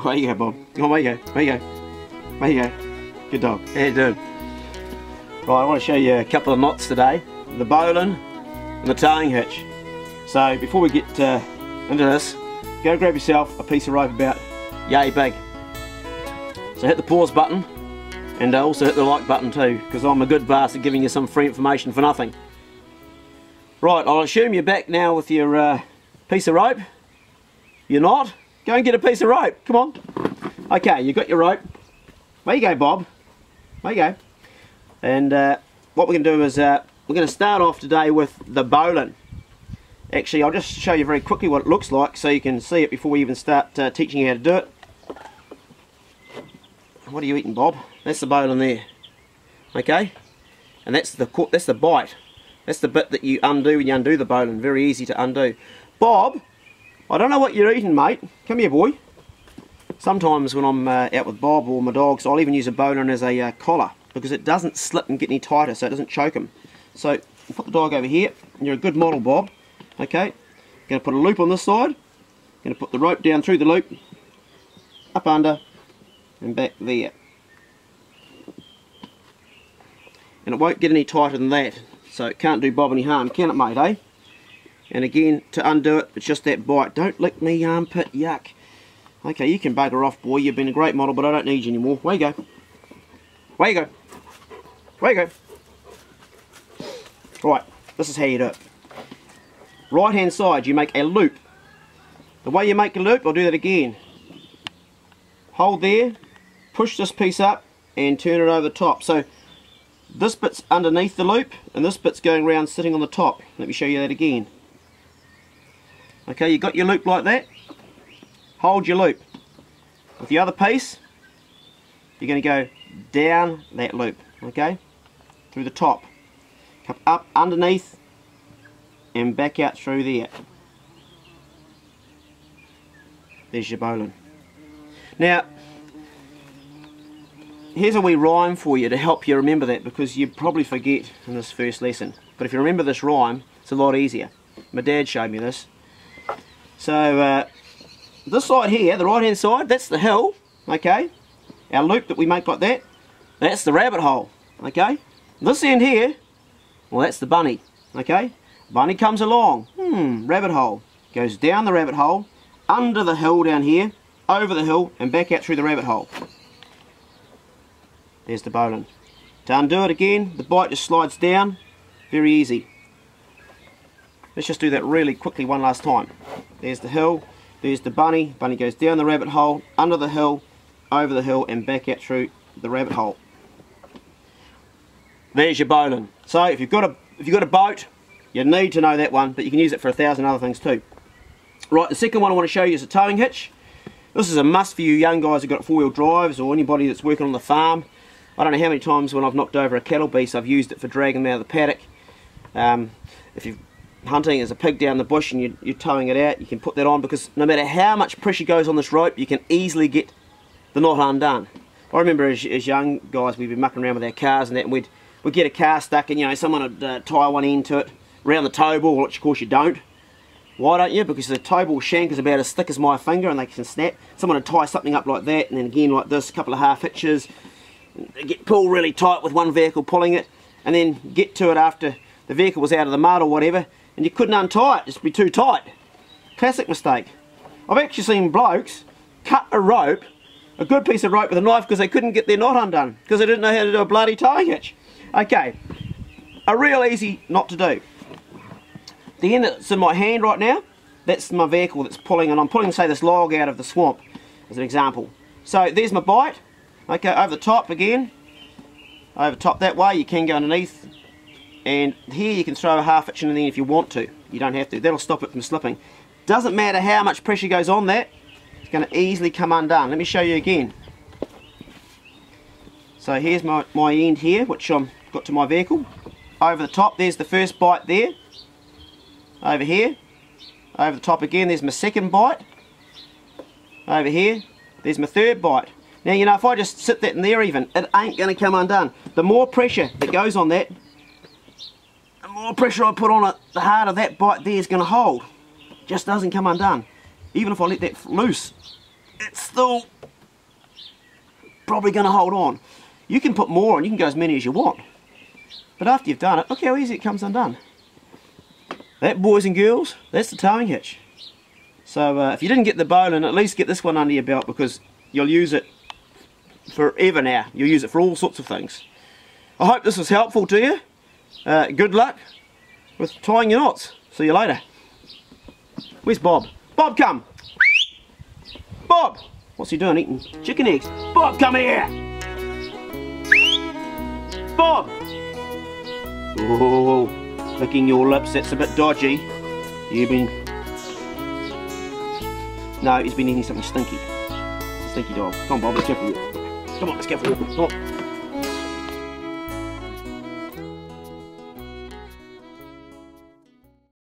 There you go, Bob. Come on, where you go? Where you go? Where you go? Good dog. How you doing? Right, I want to show you a couple of knots today. The bowline and the towing hitch. So before we get into this, go grab yourself a piece of rope about yay big. So hit the pause button and also hit the like button too, because I'm a good bastard giving you some free information for nothing. Right, I'll assume you're back now with your piece of rope. You're not? Go and get a piece of rope, come on. Okay, you got your rope. Where you go, Bob? Where you go? And what we're going to do is we're going to start off today with the bowline. Actually, I'll just show you very quickly what it looks like so you can see it before we even start teaching you how to do it. What are you eating, Bob? That's the bowline there. Okay? And that's the bite. That's the bit that you undo when you undo the bowline. Very easy to undo. Bob, I don't know what you're eating, mate. Come here, boy. Sometimes when I'm out with Bob or my dogs, I'll even use a bowline as a collar because it doesn't slip and get any tighter, so it doesn't choke them. So put the dog over here. You're a good model, Bob. Okay. Going to put a loop on this side. Going to put the rope down through the loop, up under, and back there. And it won't get any tighter than that, so it can't do Bob any harm, can it, mate, eh? And again, to undo it, it's just that bite. Don't lick me armpit, yuck. Okay, you can bugger off, boy. You've been a great model, but I don't need you anymore. Where you go? Where you go? Where you go? Right, this is how you do it. Right hand side, you make a loop. The way you make a loop, I'll do that again. Hold there, push this piece up, and turn it over the top. So this bit's underneath the loop, and this bit's going around sitting on the top. Let me show you that again. Okay, you got your loop like that. Hold your loop. With the other piece, you're going to go down that loop, okay, through the top. Come up underneath and back out through there. There's your bowline. Now, here's a wee rhyme for you to help you remember that, because you probably forget in this first lesson. But if you remember this rhyme, it's a lot easier. My dad showed me this. So this side here, the right hand side, that's the hill, okay? Our loop that we make like that, that's the rabbit hole, okay? This end here, well, that's the bunny, okay? Bunny comes along, rabbit hole, goes down the rabbit hole, under the hill down here, over the hill, and back out through the rabbit hole. There's the bowline. To undo it again, the bite just slides down, very easy. Let's just do that really quickly one last time. There's the hill, there's the bunny. Bunny goes down the rabbit hole, under the hill, over the hill, and back out through the rabbit hole. There's your bowline. So if you've got a boat, you need to know that one, but you can use it for 1,000 other things too. Right, the second one I want to show you is a towing hitch. This is a must for you young guys who've got 4-wheel drives, or anybody that's working on the farm. I don't know how many times when I've knocked over a cattle beast I've used it for dragging them out of the paddock. If you're hunting as a pig down the bush and you're towing it out, you can put that on, because no matter how much pressure goes on this rope, you can easily get the knot undone. I remember as young guys, we'd be mucking around with our cars and that, and we'd get a car stuck, and you know, someone would tie one end to it around the tow ball, which of course you don't. Why don't you? Because the tow ball shank is about as thick as my finger and they can snap. Someone would tie something up like that, and then again like this, a couple of half hitches, get pulled really tight with one vehicle pulling it, and then get to it after the vehicle was out of the mud or whatever, and you couldn't untie it, just be too tight. Classic mistake. I've actually seen blokes cut a rope, a good piece of rope, with a knife because they couldn't get their knot undone, because they didn't know how to do a bloody towing hitch. Okay, a real easy knot to do. The end that's in my hand right now, that's my vehicle that's pulling, and I'm pulling, say, this log out of the swamp as an example. So there's my bite. Okay, over the top again, over top that way. You can go underneath, and here you can throw a half hitch in there if you want to. You don't have to. That'll stop it from slipping. Doesn't matter how much pressure goes on that, it's going to easily come undone. Let me show you again. So here's my end here, which I've got to my vehicle. Over the top, there's the first bite there. Over here, over the top again, there's my second bite. Over here, there's my third bite. Now, you know, if I just sit that in there even, it ain't going to come undone. The more pressure that goes on that, the more pressure I put on it, the harder that bite there is going to hold. Just doesn't come undone. Even if I let that loose, it's still probably going to hold on. You can put more on, you can go as many as you want. But after you've done it, look how easy it comes undone. That, boys and girls, that's the towing hitch. So if you didn't get the Bowline, at least get this one under your belt, because you'll use it forever now. You'll use it for all sorts of things. I hope this was helpful to you. Good luck with tying your knots. See you later. Where's Bob? Bob, come! Bob! What's he doing? Eating chicken eggs. Bob, come here! Bob! Oh, licking your lips, that's a bit dodgy. You've been... No, he's been eating something stinky. Stinky dog. Come on, Bob, let's go for a walk. Come on, let's go for a walk. Come on.